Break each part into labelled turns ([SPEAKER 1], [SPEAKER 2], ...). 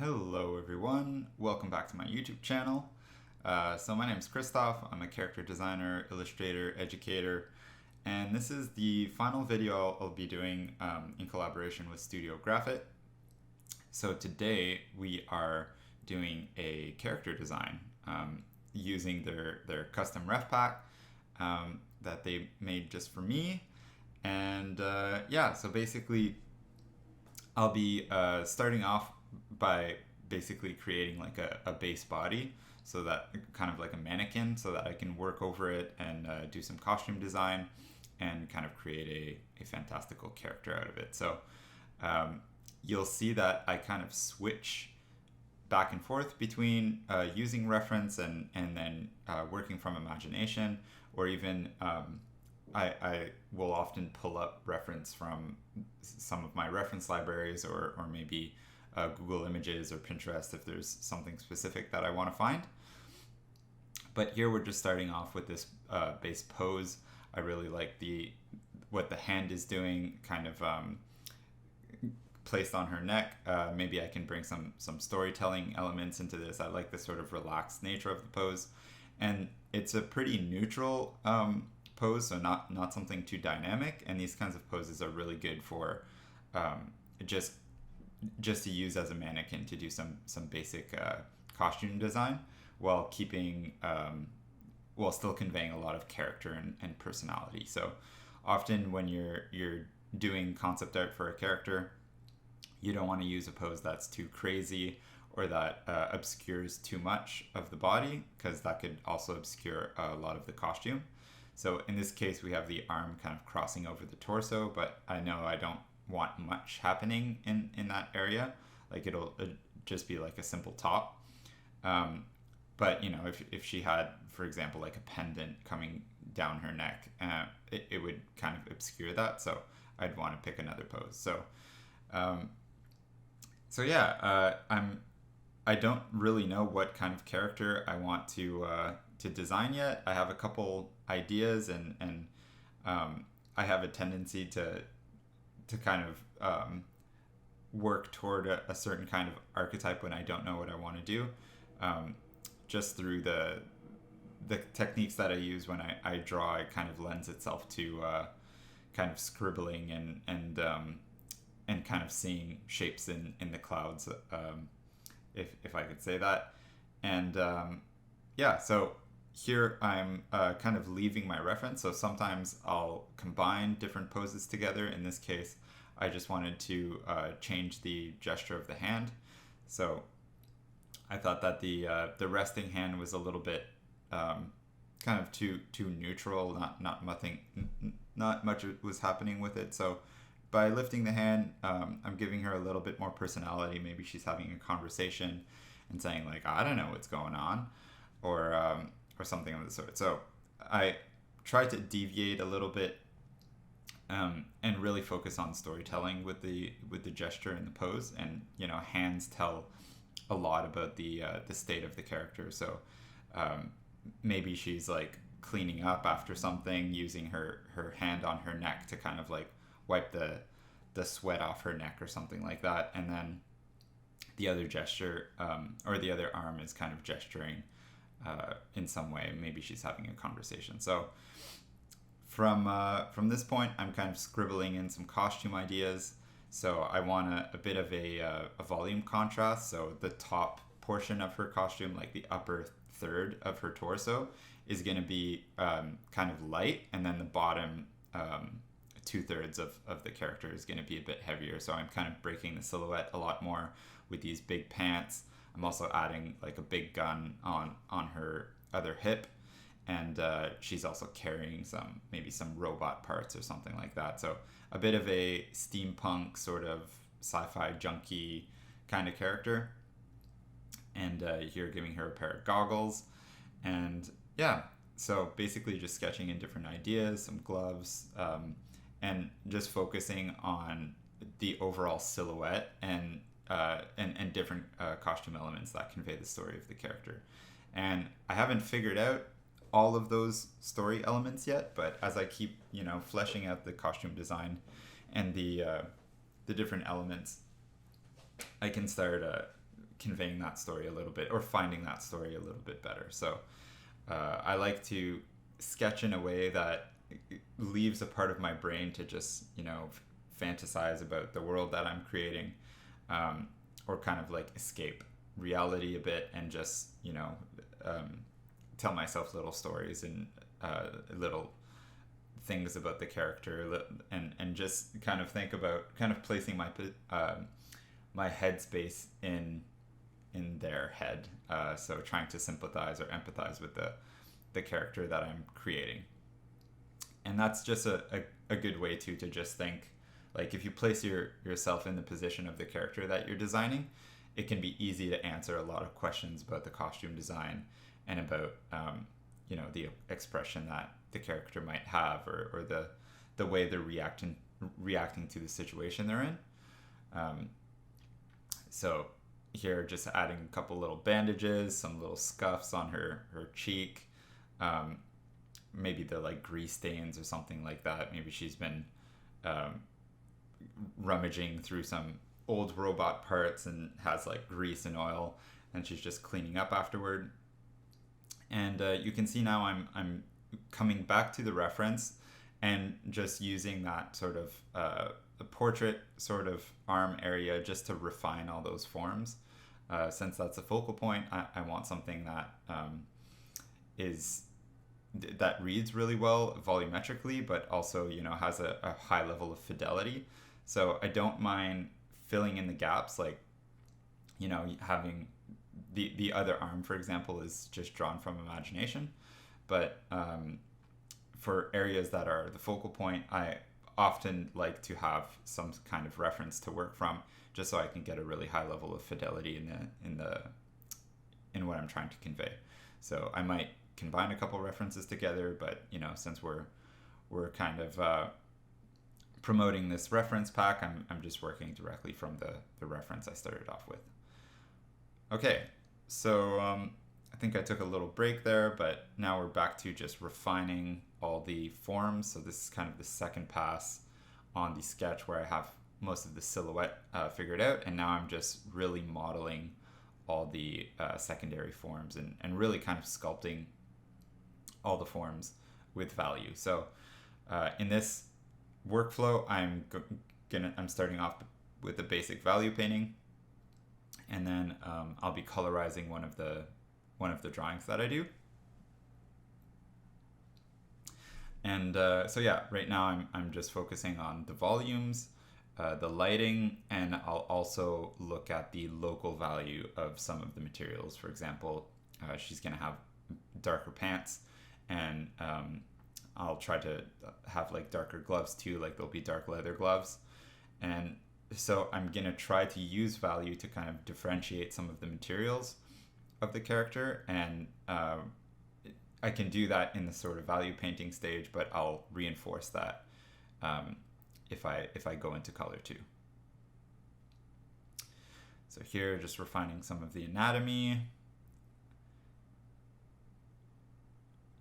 [SPEAKER 1] Hello everyone, welcome back to my YouTube channel. So my name is Christoph, I'm a character designer, illustrator, educator, and this is the final video I'll be doing in collaboration with Studio Grafit. So today we are doing a character design using their custom ref pack that they made just for me. And yeah, so basically I'll be starting off by basically creating like a base body, so that kind of like a mannequin, so that I can work over it and do some costume design and kind of create a fantastical character out of it. So you'll see that I kind of switch back and forth between using reference and then working from imagination, or even I will often pull up reference from some of my reference libraries, or maybe Google Images or Pinterest if there's something specific that I want to find. But here we're just starting off with this base pose. I really like what the hand is doing, kind of placed on her neck. Maybe I can bring some storytelling elements into this. I like the sort of relaxed nature of the pose, and it's a pretty neutral pose, so not something too dynamic. And these kinds of poses are really good for just to use as a mannequin to do some basic costume design, while keeping while still conveying a lot of character and personality. So often when you're doing concept art for a character, you don't want to use a pose that's too crazy or that obscures too much of the body, because that could also obscure a lot of the costume. So in this case, we have the arm kind of crossing over the torso, but I know I don't want much happening in that area. Like it'll just be like a simple top. But you know, if she had, for example, like a pendant coming down her neck, it would kind of obscure that. So I'd want to pick another pose. So yeah, I don't really know what kind of character I want to design yet. I have a couple ideas, and I have a tendency to kind of work toward a certain kind of archetype when I don't know what I want to do, just through the techniques that I use when I draw. It kind of lends itself to kind of scribbling and kind of seeing shapes in the clouds, if I could say that. And yeah, so here I'm kind of leaving my reference. So sometimes I'll combine different poses together. In this case, I just wanted to change the gesture of the hand. So I thought that the resting hand was a little bit kind of too neutral. Not much was happening with it. So by lifting the hand, I'm giving her a little bit more personality. Maybe she's having a conversation and saying like, I don't know what's going on, or something of the sort. So I tried to deviate a little bit and really focus on storytelling with the gesture and the pose. And you know, hands tell a lot about the state of the character. So maybe she's like cleaning up after something, using her hand on her neck to kind of like wipe the sweat off her neck or something like that. And then the other gesture, or the other arm, is kind of gesturing in some way. Maybe she's having a conversation. So from this point, I'm kind of scribbling in some costume ideas. So I want a bit of a volume contrast. So the top portion of her costume, like the upper third of her torso, is going to be kind of light, and then the bottom 2/3 of the character is going to be a bit heavier. So I'm kind of breaking the silhouette a lot more with these big pants. I'm also adding like a big gun on her other hip, and she's also carrying maybe some robot parts or something like that. So a bit of a steampunk sort of sci-fi junkie kind of character. And here giving her a pair of goggles. And yeah, so basically just sketching in different ideas, some gloves, and just focusing on the overall silhouette and different costume elements that convey the story of the character. And I haven't figured out all of those story elements yet, but as I keep fleshing out the costume design and the different elements, I can start conveying that story a little bit or finding that story a little bit better. So I like to sketch in a way that leaves a part of my brain to just, fantasize about the world that I'm creating, or kind of like escape reality a bit and just, tell myself little stories and little things about the character, and just kind of think about kind of placing my headspace in their head. So trying to sympathize or empathize with the character that I'm creating. And that's just a good way to just think, like, if you place yourself in the position of the character that you're designing, it can be easy to answer a lot of questions about the costume design and about the expression that the character might have, or the way they're reacting to the situation they're in. So here, just adding a couple little bandages, some little scuffs on her cheek. Maybe they're like grease stains or something like that. Maybe she's been rummaging through some old robot parts and has like grease and oil, and she's just cleaning up afterward. And you can see now I'm coming back to the reference and just using that sort of a portrait sort of arm area just to refine all those forms. Since that's a focal point, I want something that that reads really well volumetrically, but also has a high level of fidelity. So I don't mind filling in the gaps, like having the other arm, for example, is just drawn from imagination. But for areas that are the focal point, I often like to have some kind of reference to work from, just so I can get a really high level of fidelity in what I'm trying to convey. So I might combine a couple references together, but since we're kind of promoting this reference pack, I'm just working directly from the reference I started off with. Okay, so I think I took a little break there, but now we're back to just refining all the forms. So this is kind of the second pass on the sketch where I have most of the silhouette figured out, and now I'm just really modeling all the secondary forms and really kind of sculpting all the forms with value. So in this workflow, I'm starting off with the basic value painting, and then I'll be colorizing one of the drawings that I do. And so yeah, right now I'm just focusing on the volumes, the lighting, and I'll also look at the local value of some of the materials. For example, she's gonna have darker pants, and I'll try to have like darker gloves too, like there'll be dark leather gloves. And so I'm gonna try to use value to kind of differentiate some of the materials of the character, and I can do that in the sort of value painting stage, but I'll reinforce that if I go into color too. So here, just refining some of the anatomy,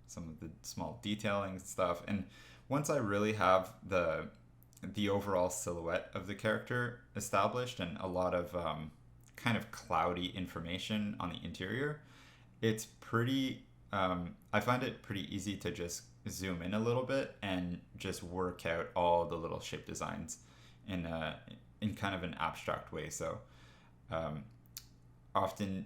[SPEAKER 1] some of the small detailing stuff, and once I really have the overall silhouette of the character established and a lot of kind of cloudy information on the interior, it's pretty I find it pretty easy to just zoom in a little bit and just work out all the little shape designs in kind of an abstract way. So often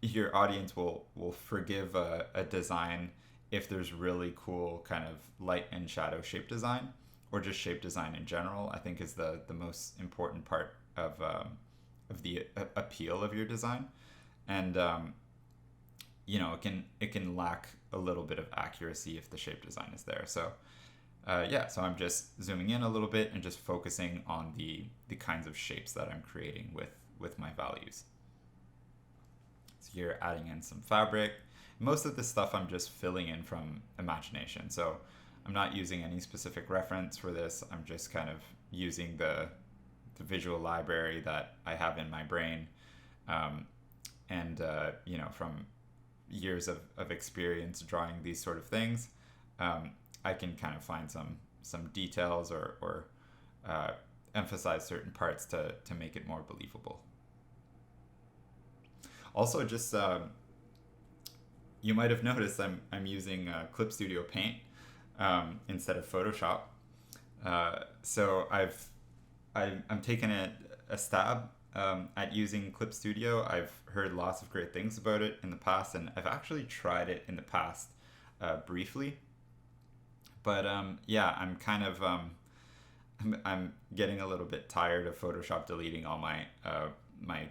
[SPEAKER 1] your audience will forgive a design if there's really cool kind of light and shadow shape design, or just shape design in general. I think is the most important part of the appeal of your design. And it can lack a little bit of accuracy if the shape design is there. So so I'm just zooming in a little bit and just focusing on the kinds of shapes that I'm creating with my values. So here, adding in some fabric. Most of the stuff I'm just filling in from imagination. So I'm not using any specific reference for this. I'm just kind of using the visual library that I have in my brain, and from years of experience drawing these sort of things, I can kind of find some details or emphasize certain parts to make it more believable. Also, just you might have noticed I'm using Clip Studio Paint instead of Photoshop. So I'm taking a stab at using Clip Studio. I've heard lots of great things about it in the past, and I've actually tried it in the past briefly. But yeah, I'm kind of I'm getting a little bit tired of Photoshop deleting all my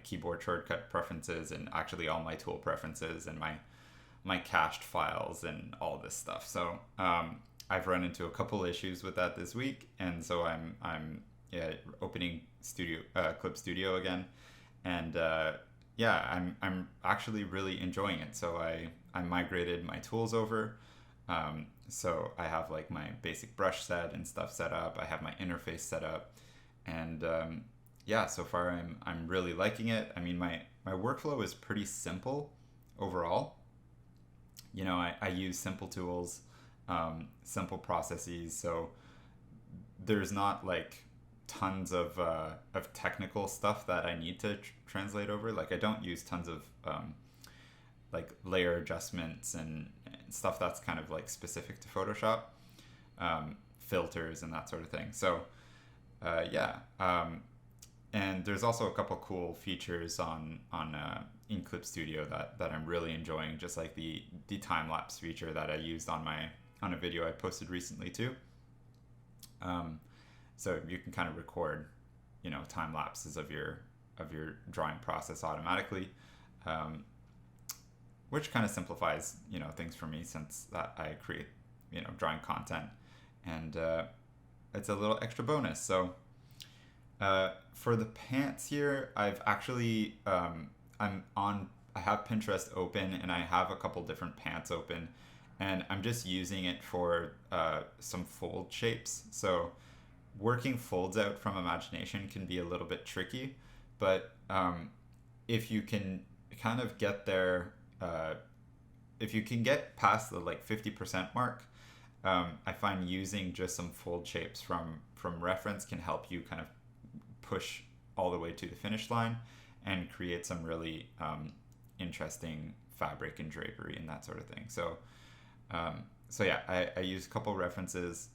[SPEAKER 1] keyboard shortcut preferences and actually all my tool preferences and my cached files and all this stuff. So I've run into a couple issues with that this week, and so I'm yeah, opening Clip Studio again, and yeah, I'm actually really enjoying it. So I migrated my tools over. So I have like my basic brush set and stuff set up. I have my interface set up, and yeah, so far I'm really liking it. I mean, my workflow is pretty simple overall. You know, I use simple tools, simple processes, so there's not like tons of technical stuff that I need to translate over. Like I don't use tons of like layer adjustments and stuff that's kind of like specific to Photoshop, filters and that sort of thing. So yeah, and there's also a couple cool features on in Clip Studio that I'm really enjoying, just like the time lapse feature that I used on a video I posted recently too. So you can kind of record, you know, time lapses of your drawing process automatically, which kind of simplifies, you know, things for me since that I create, you know, drawing content, and it's a little extra bonus. So for the pants here, I've actually I have Pinterest open and I have a couple different pants open, and I'm just using it for some fold shapes. So working folds out from imagination can be a little bit tricky, but if you can kind of get there, if you can get past the like 50% mark, I find using just some fold shapes from reference can help you kind of push all the way to the finish line and create some really interesting fabric and drapery and that sort of thing. So so yeah, I use a couple references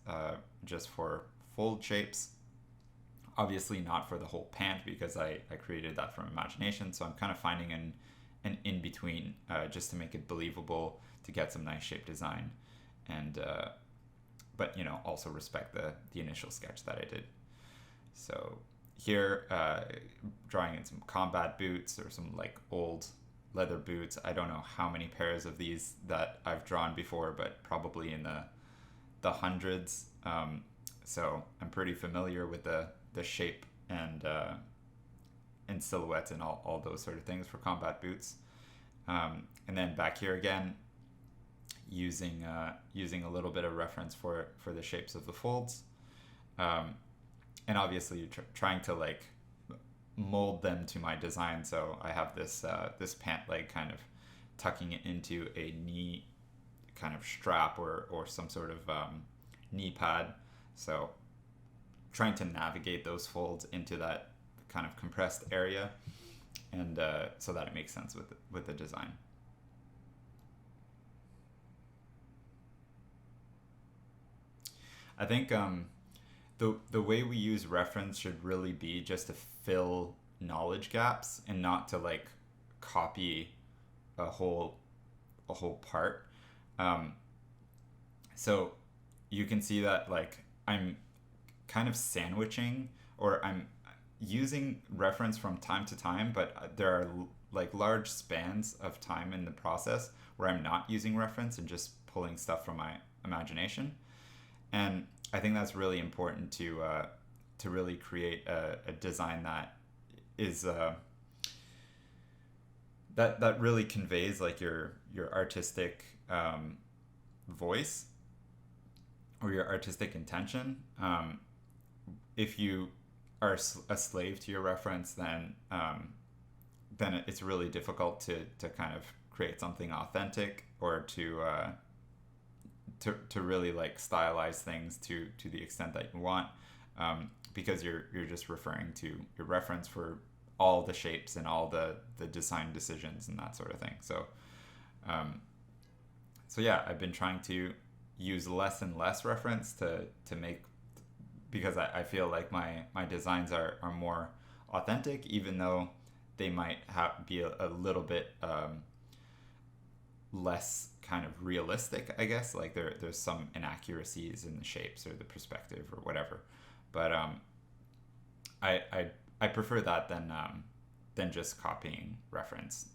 [SPEAKER 1] just for fold shapes. Obviously not for the whole pant because I created that from imagination. So I'm kind of finding an in-between just to make it believable, to get some nice shape design, and but you know, also respect the initial sketch that I did. So here, drawing in some combat boots or some like old leather boots. I don't know how many pairs of these that I've drawn before, but probably in the hundreds. So I'm pretty familiar with the shape and silhouettes and all those sort of things for combat boots. And then back here again, using a little bit of reference for the shapes of the folds, and obviously trying to like mold them to my design. So I have this pant leg kind of tucking it into a knee kind of strap or some sort of knee pad. So trying to navigate those folds into that kind of compressed area, and so that it makes sense with the design. I think the way we use reference should really be just to fill knowledge gaps and not to like copy a whole part. So you can see that like I'm kind of sandwiching, or I'm using reference from time to time, but there are like large spans of time in the process where I'm not using reference and just pulling stuff from my imagination. And I think that's really important to really create a design that is that really conveys like your artistic voice or your artistic intention. If you are a slave to your reference, then it's really difficult to kind of create something authentic, or to really like stylize things to the extent that you want, because you're just referring to your reference for all the shapes and all the design decisions and that sort of thing. Um, so yeah, I've been trying to use less and less reference to make, because I feel like my designs are more authentic, even though they might be a little bit less kind of realistic, I guess. Like there's some inaccuracies in the shapes or the perspective or whatever, but I, I I prefer that than just copying reference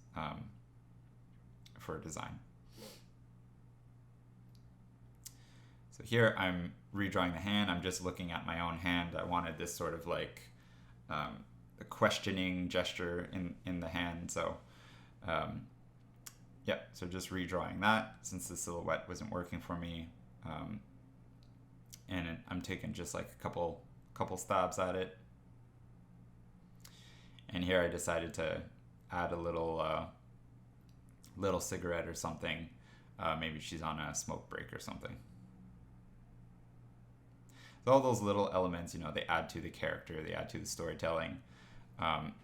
[SPEAKER 1] for design. So here I'm redrawing the hand. I'm just looking at my own hand. I wanted this sort of like a questioning gesture in the hand. So um, yeah, so just redrawing that since the silhouette wasn't working for me. Um, and I'm taking just like a couple stabs at it. And here I decided to add a little cigarette or something. Maybe she's on a smoke break or something. So all those little elements, they add to the character, they add to the storytelling, and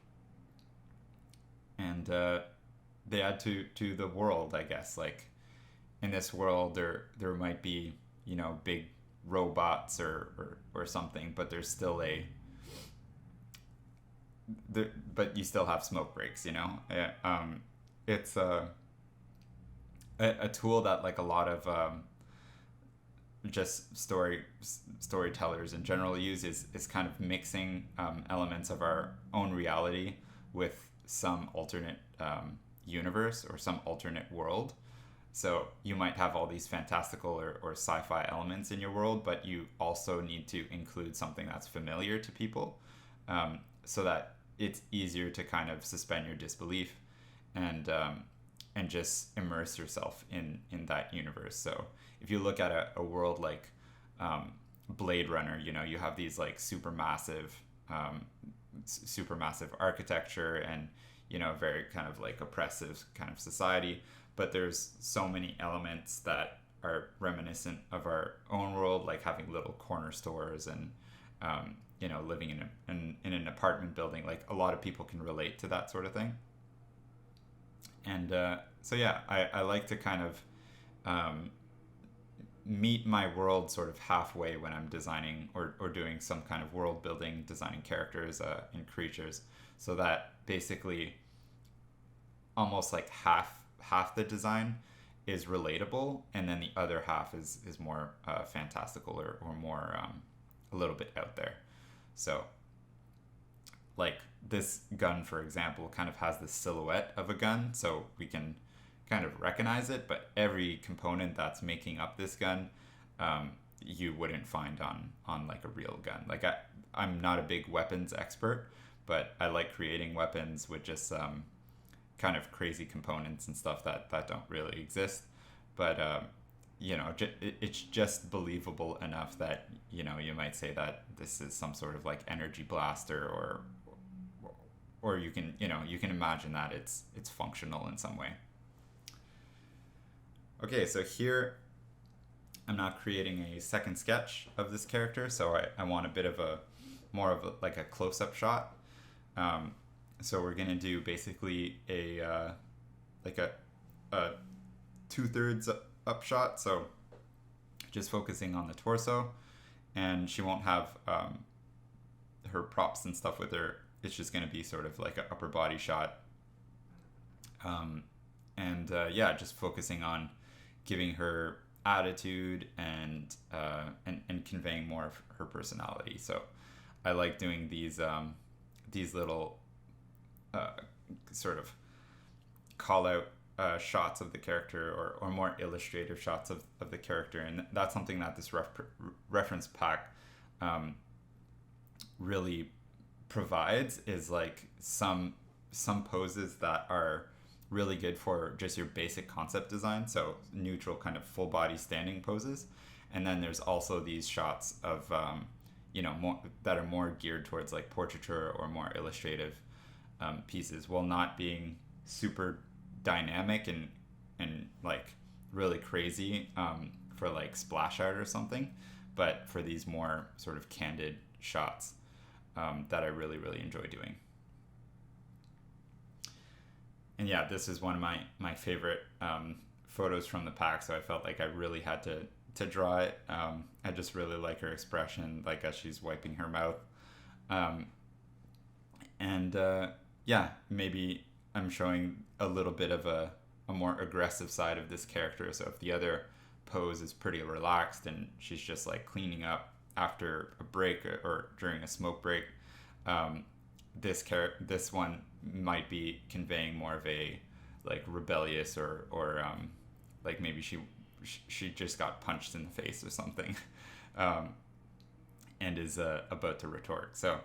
[SPEAKER 1] they add to the world, I guess. Like in this world, there might be big robots or something, but there's still but you still have smoke breaks. It's a tool that like a lot of just storytellers in general use is kind of mixing elements of our own reality with some alternate universe or some alternate world. So you might have all these fantastical or sci-fi elements in your world, but you also need to include something that's familiar to people, so that it's easier to kind of suspend your disbelief and just immerse yourself in that universe. So if you look at a world like Blade Runner, you have these like supermassive architecture and very kind of like oppressive kind of society, but there's so many elements that are reminiscent of our own world, like having little corner stores and living in an apartment building. Like a lot of people can relate to that sort of thing. And so yeah, I like to kind of meet my world sort of halfway when I'm designing or doing some kind of world building, designing characters and creatures, so that basically almost like half the design is relatable, and then the other half is more fantastical or more a little bit out there. So like this gun, for example, kind of has the silhouette of a gun, so we can kind of recognize it, but every component that's making up this gun, you wouldn't find on like a real gun. Like I'm not a big weapons expert, but I like creating weapons with just kind of crazy components and stuff that don't really exist. But it's just believable enough that you might say that this is some sort of like energy blaster, or you can imagine that it's functional in some way. Okay, so here I'm now creating a second sketch of this character, so I want a bit of more of like a close-up shot. So we're gonna do basically a 2/3 up shot, so just focusing on the torso, and she won't have her props and stuff with her. It's just gonna be sort of like an upper body shot, just focusing on giving her attitude and conveying more of her personality. So I like doing these little sort of call out shots of the character, or more illustrative shots of the character, and that's something that this reference pack really provides, is like some poses that are really good for just your basic concept design, so neutral kind of full body standing poses. And then there's also these shots of more that are more geared towards like portraiture or more illustrative pieces, while not being super dynamic and like really crazy for like splash art or something, but for these more sort of candid shots that I really enjoy doing. And yeah, this is one of my favorite photos from the pack. So I felt like I really had to draw it. I just really like her expression, like as she's wiping her mouth. Um, and yeah, maybe I'm showing a little bit of a more aggressive side of this character. So if the other pose is pretty relaxed and she's just like cleaning up after a break or during a smoke break, um, this one might be conveying more of a like rebellious or like maybe she just got punched in the face or something, um, and is about to retort. So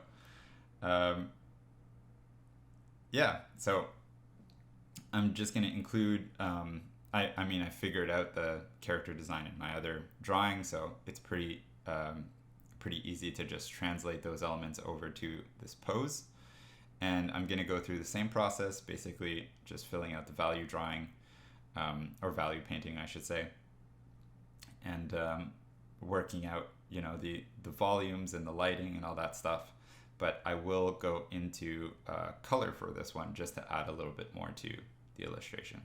[SPEAKER 1] um, yeah, so I'm just going to include. I mean, I figured out the character design in my other drawing, so it's pretty easy to just translate those elements over to this pose. And I'm going to go through the same process, basically just filling out the value drawing, or value painting, I should say, and working out, the volumes and the lighting and all that stuff. But I will go into color for this one just to add a little bit more to the illustration.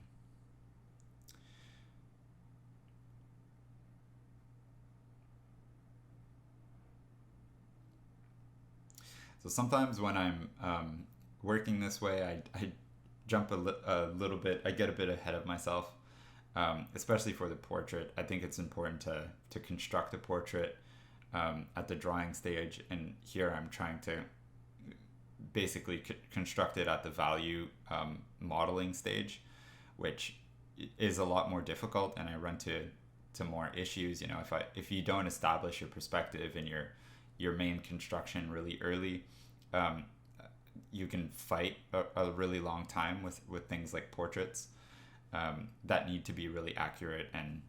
[SPEAKER 1] So sometimes when I'm working this way, I jump a little bit, I get a bit ahead of myself, especially for the portrait. I think it's important to construct a portrait at the drawing stage, and here I'm trying to basically construct it at the value modeling stage, which is a lot more difficult, and I run to more issues. If you don't establish your perspective and your main construction really early, um, you can fight a really long time with things like portraits that need to be really accurate and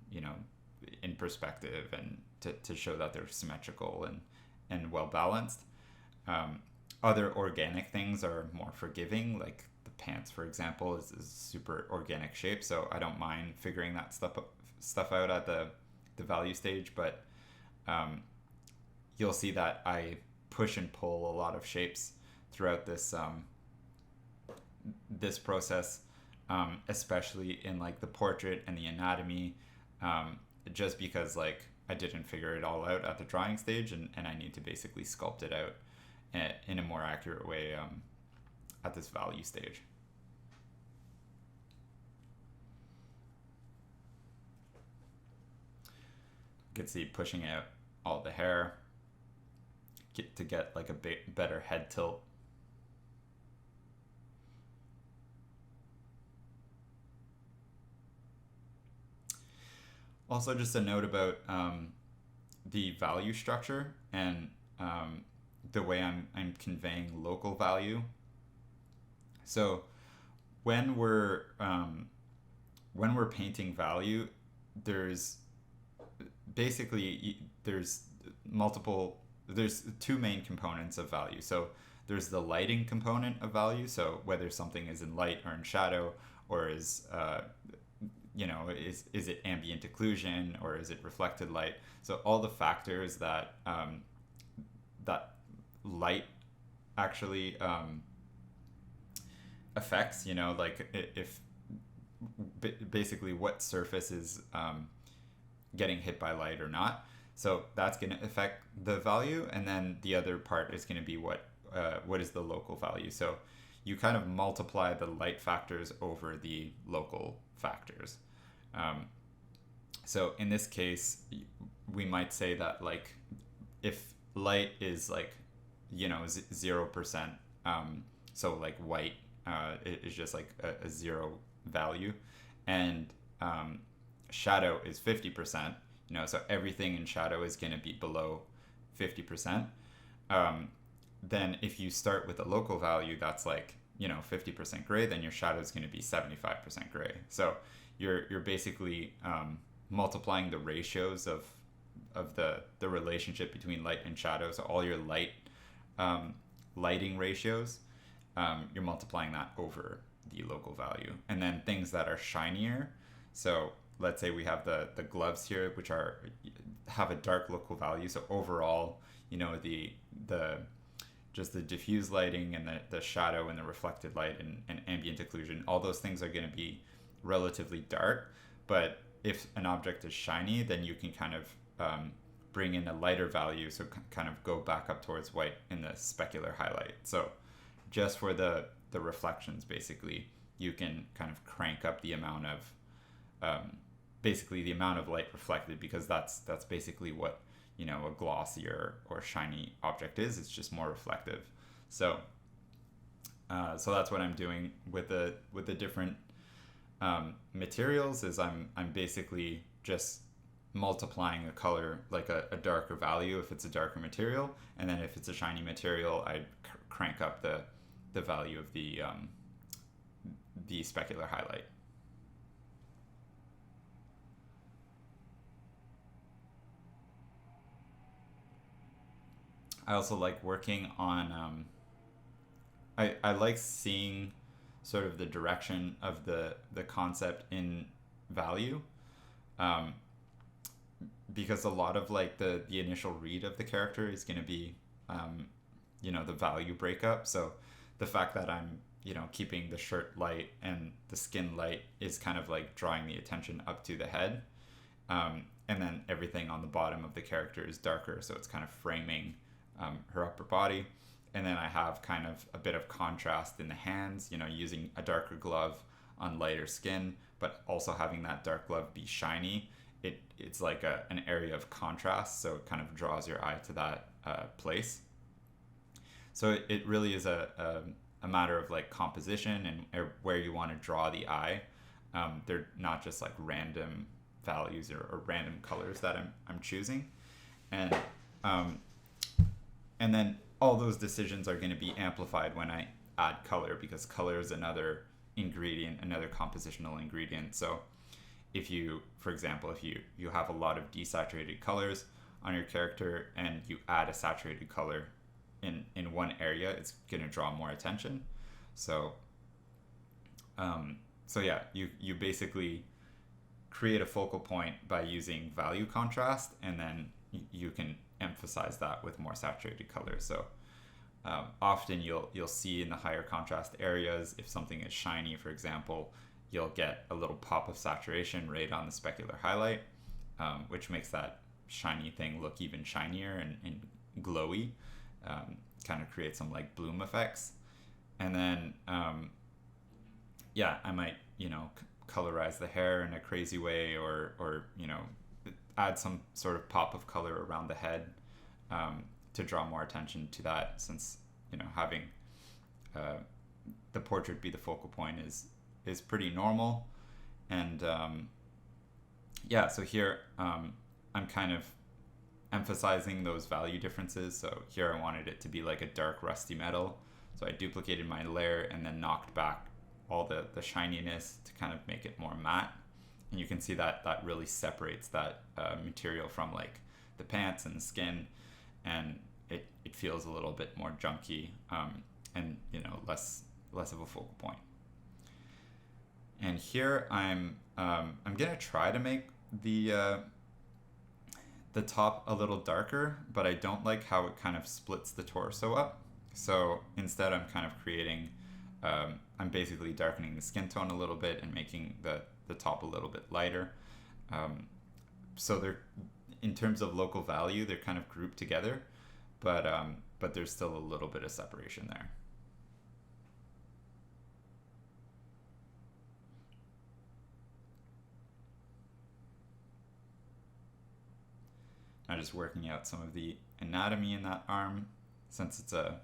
[SPEAKER 1] in perspective, and to show that they're symmetrical and well balanced. Um, Other organic things are more forgiving, like the pants, for example, is super organic shape, so I don't mind figuring that stuff out at the value stage. But um, you'll see that I push and pull a lot of shapes throughout this process, especially in like the portrait and the anatomy, just because like I didn't figure it all out at the drawing stage, and I need to basically sculpt it out in a more accurate way at this value stage. You can see pushing out all the hair to get like a better head tilt. Also, just a note about the value structure and the way I'm conveying local value. So when we're painting value, there's basically there's two main components of value. So there's the lighting component of value, so whether something is in light or in shadow, or is it ambient occlusion, or is it reflected light. So all the factors that that light actually affects, like if basically what surface is getting hit by light or not. So that's going to affect the value, and then the other part is going to be what is the local value. So you kind of multiply the light factors over the local factors. So in this case, we might say that like if light is like 0%, so like white is just like a zero value, and shadow is 50%. So everything in shadow is going to be below 50%. Then if you start with a local value that's like 50% gray, then your shadow is going to be 75% gray. So you're basically multiplying the ratios of the relationship between light and shadow. So all your lighting ratios, you're multiplying that over the local value. And then things that are shinier, so let's say we have the gloves here, which have a dark local value. So overall, the just the diffuse lighting and the shadow and the reflected light and ambient occlusion, all those things are going to be relatively dark. But if an object is shiny, then you can kind of bring in a lighter value, so kind of go back up towards white in the specular highlight. So just for the reflections, basically, you can kind of crank up the amount of basically the amount of light reflected, because that's basically what, you know, a glossy or shiny object is. It's just more reflective. So so that's what I'm doing with the different materials. Is I'm basically just multiplying a color, like a darker value if it's a darker material, and then if it's a shiny material, I'd crank up the value of the specular highlight. I also like working on I like seeing sort of the direction of the concept in value, um, because a lot of like the initial read of the character is going to be you know, the value breakup. So the fact that I'm, you know, keeping the shirt light and the skin light is kind of like drawing the attention up to the head, and then everything on the bottom of the character is darker, so it's kind of framing her upper body. And then I have kind of a bit of contrast in the hands, you know, using a darker glove on lighter skin, but also having that dark glove be shiny. It's like an area of contrast, so it kind of draws your eye to that place. So it really is a matter of like composition and where you want to draw the eye. They're not just like random values or random colors that I'm choosing. And then all those decisions are going to be amplified when I add color, because color is another ingredient, another compositional ingredient. So if you, for example, if you have a lot of desaturated colors on your character and you add a saturated color in one area, it's going to draw more attention. So so yeah, you basically create a focal point by using value contrast, and then you can emphasize that with more saturated colors. So often you'll see in the higher contrast areas, if something is shiny, for example, you'll get a little pop of saturation right on the specular highlight, which makes that shiny thing look even shinier and glowy, kind of create some like bloom effects. And then yeah, I might, you know, colorize the hair in a crazy way, or you know, add some sort of pop of color around the head, to draw more attention to that, since, you know, having the portrait be the focal point is pretty normal. And yeah, so here I'm kind of emphasizing those value differences. So here I wanted it to be like a dark rusty metal, so I duplicated my layer and then knocked back all the shininess to kind of make it more matte. And you can see that really separates that material from like the pants and the skin, and it feels a little bit more junky, and, you know, less of a focal point. And here I'm gonna try to make the top a little darker, but I don't like how it kind of splits the torso up. So instead I'm kind of creating, I'm basically darkening the skin tone a little bit and making the top a little bit lighter. So they're, in terms of local value, they're kind of grouped together, but there's still a little bit of separation there. I'm just working out some of the anatomy in that arm, since it's a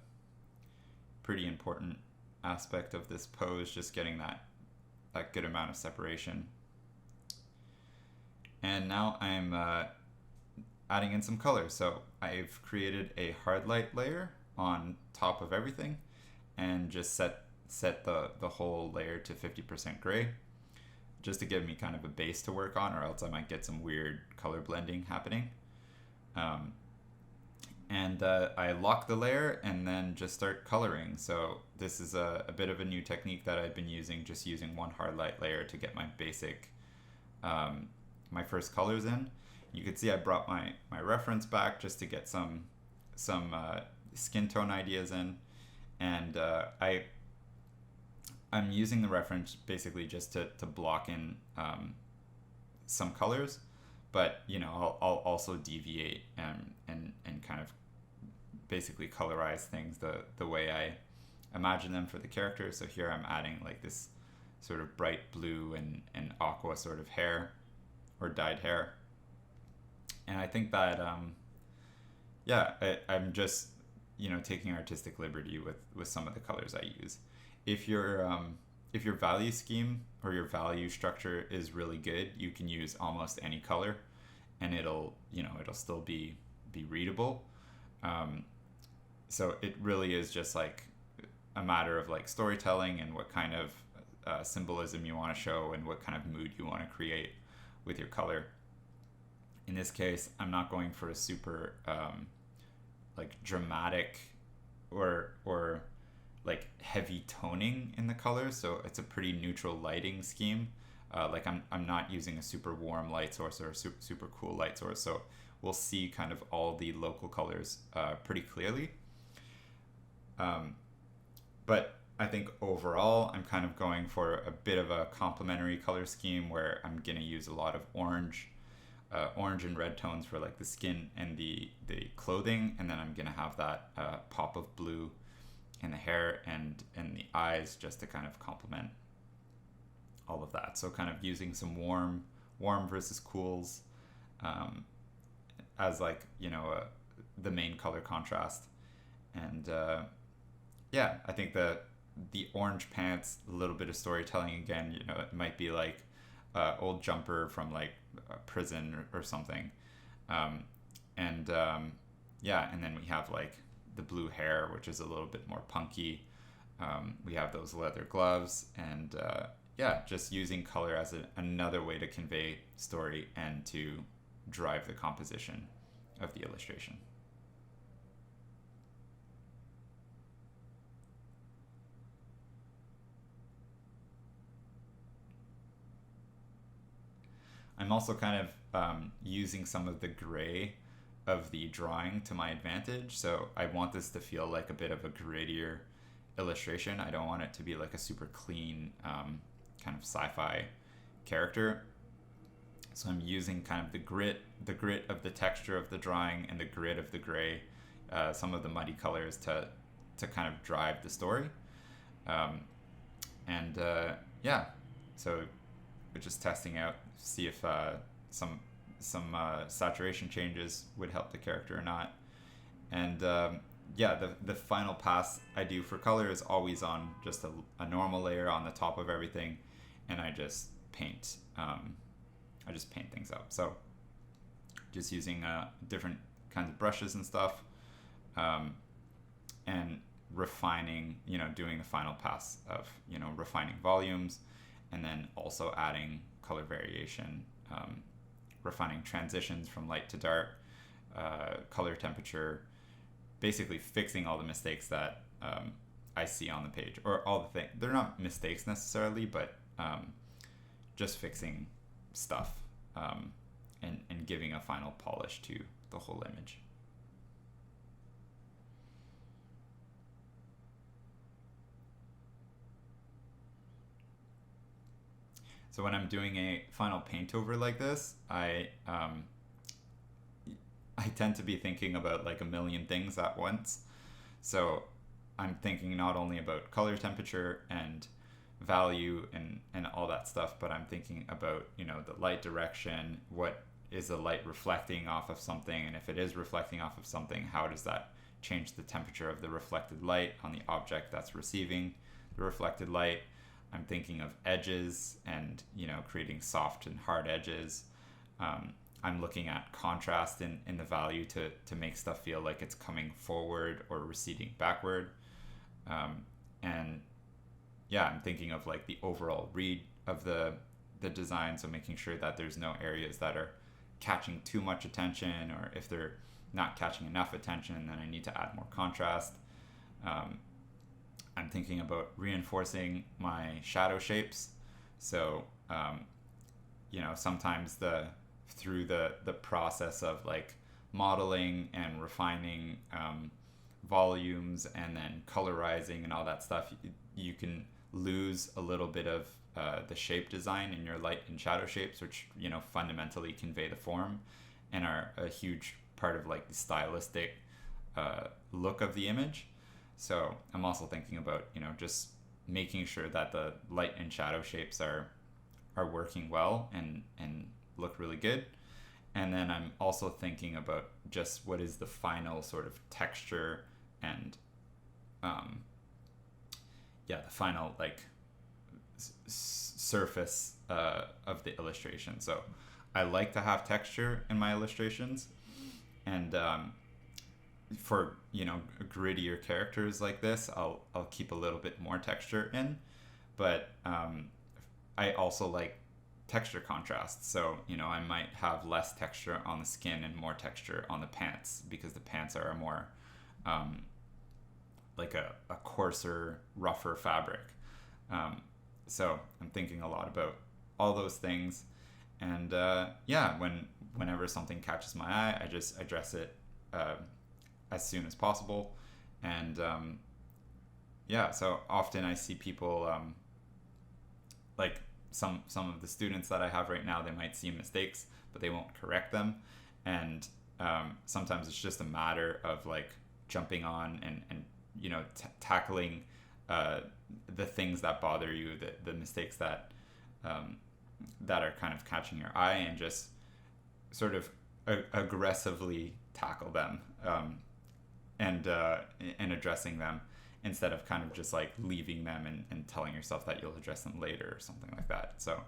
[SPEAKER 1] pretty important aspect of this pose, just getting that good amount of separation. And now I'm adding in some color. So I've created a hard light layer on top of everything, and just set the whole layer to 50% gray, just to give me kind of a base to work on, or else I might get some weird color blending happening. And I lock the layer and then just start coloring. So this is a bit of a new technique that I've been using, just using one hard light layer to get my basic, my first colors in. You can see I brought my reference back just to get some skin tone ideas in, and I'm using the reference basically just to block in some colors, but I'll also deviate and kind of basically colorize things the way I imagine them for the character. So here I'm adding like this sort of bright blue and aqua sort of hair or dyed hair, and I think that I'm just taking artistic liberty with some of the colors I use. If your value scheme or your value structure is really good, you can use almost any color, and it'll still be readable. So it really is just like a matter of like storytelling and what kind of symbolism you want to show and what kind of mood you want to create with your color. In this case, I'm not going for a super like dramatic or like heavy toning in the colors, so it's a pretty neutral lighting scheme. Like I'm not using a super warm light source or a super cool light source, so we'll see kind of all the local colors pretty clearly. But I think overall I'm kind of going for a bit of a complementary color scheme where I'm going to use a lot of orange and red tones for like the skin and the clothing, and then I'm going to have that pop of blue in the hair and the eyes just to kind of complement all of that. So kind of using some warm versus cools as like the main color contrast. And I think the orange pants, a little bit of storytelling again. It might be like old jumper from like a prison or something, and then we have like the blue hair, which is a little bit more punky. We have those leather gloves, and just using color as another way to convey story and to drive the composition of the illustration. I'm also kind of using some of the gray of the drawing to my advantage. So I want this to feel like a bit of a grittier illustration. I don't want it to be like a super clean kind of sci-fi character. So I'm using kind of the grit of the texture of the drawing and the grit of the gray, some of the muddy colors to kind of drive the story. So we're just testing out, see if some saturation changes would help the character or not. And the final pass I do for color is always on just a normal layer on the top of everything, and I just paint things up. So just using different kinds of brushes and stuff, and refining, doing the final pass of refining volumes, and then also adding color variation, refining transitions from light to dark, color temperature, basically fixing all the mistakes that I see on the page, or all the things. They're not mistakes necessarily, but just fixing stuff, and giving a final polish to the whole image. So when I'm doing a final paint over like this, I tend to be thinking about like a million things at once. So I'm thinking not only about color temperature and value and all that stuff, but I'm thinking about the light direction. What is the light reflecting off of something, and if it is reflecting off of something, how does that change the temperature of the reflected light on the object that's receiving the reflected light? I'm thinking of edges and creating soft and hard edges. I'm looking at contrast in the value to make stuff feel like it's coming forward or receding backward. I'm thinking of like the overall read of the design, so making sure that there's no areas that are catching too much attention, or if they're not catching enough attention, then I need to add more contrast. I'm thinking about reinforcing my shadow shapes. So, sometimes through the process of like modeling and refining volumes and then colorizing and all that stuff, you can lose a little bit of the shape design in your light and shadow shapes, which fundamentally convey the form and are a huge part of like the stylistic look of the image. So I'm also thinking about just making sure that the light and shadow shapes are working well and look really good. And then I'm also thinking about just what is the final sort of texture and the final like surface of the illustration. So I like to have texture in my illustrations, and for grittier characters like this, I'll keep a little bit more texture in, but I also like texture contrast. So I might have less texture on the skin and more texture on the pants, because the pants are a more like a coarser, rougher fabric. So I'm thinking a lot about all those things, and whenever something catches my eye, I just address it as soon as possible. And so often I see people like some of the students that I have right now, they might see mistakes, but they won't correct them. And sometimes it's just a matter of like jumping on and tackling the things that bother you, the mistakes that are kind of catching your eye, and just sort of aggressively tackle them and addressing them, instead of kind of just like leaving them and telling yourself that you'll address them later or something like that. So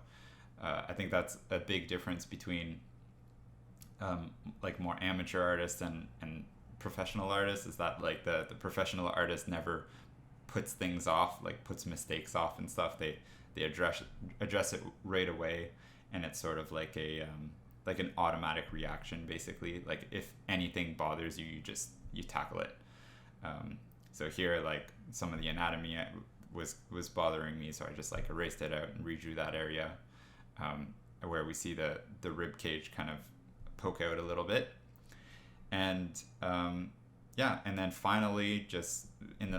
[SPEAKER 1] I think that's a big difference between like more amateur artists and professional artists, is that like the professional artist never puts things off, like puts mistakes off and stuff. They address it right away, and it's sort of like a like an automatic reaction, basically. Like if anything bothers you, you tackle it. So here, like some of the anatomy was bothering me, so I just like erased it out and redrew that area where we see the rib cage kind of poke out a little bit. And and then finally, just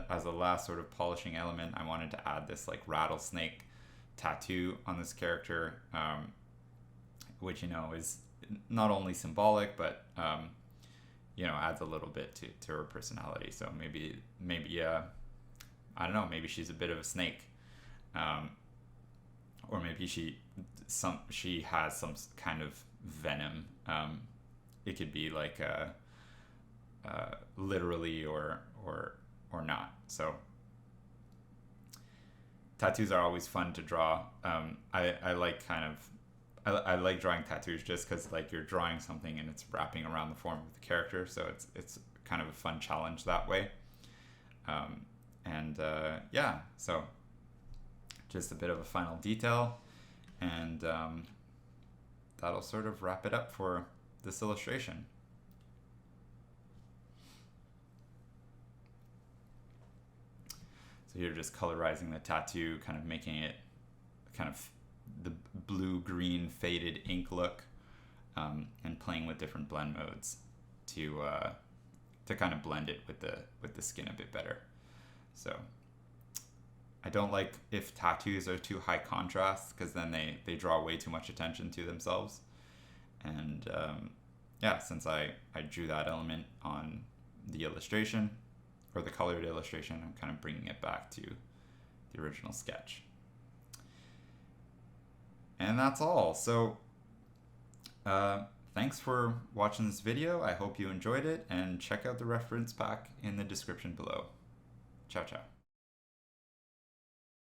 [SPEAKER 1] as a last sort of polishing element, I wanted to add this like rattlesnake tattoo on this character, which is not only symbolic, but adds a little bit to her personality. So maybe I don't know, maybe she's a bit of a snake, or maybe she has some kind of venom. It could be like literally or not. So tattoos are always fun to draw. I like I like drawing tattoos just because like you're drawing something and it's wrapping around the form of the character, so it's kind of a fun challenge that way. So just a bit of a final detail, and that'll sort of wrap it up for this illustration. So here, just colorizing the tattoo, kind of making it kind of the blue-green faded ink look, and playing with different blend modes to kind of blend it with the skin a bit better. So I don't like if tattoos are too high contrast, because then they draw way too much attention to themselves. And since I drew that element on the illustration, or the colored illustration, I'm kind of bringing it back to the original sketch. And that's all. So thanks for watching this video. I hope you enjoyed it, and check out the reference pack in the description below. Ciao, ciao.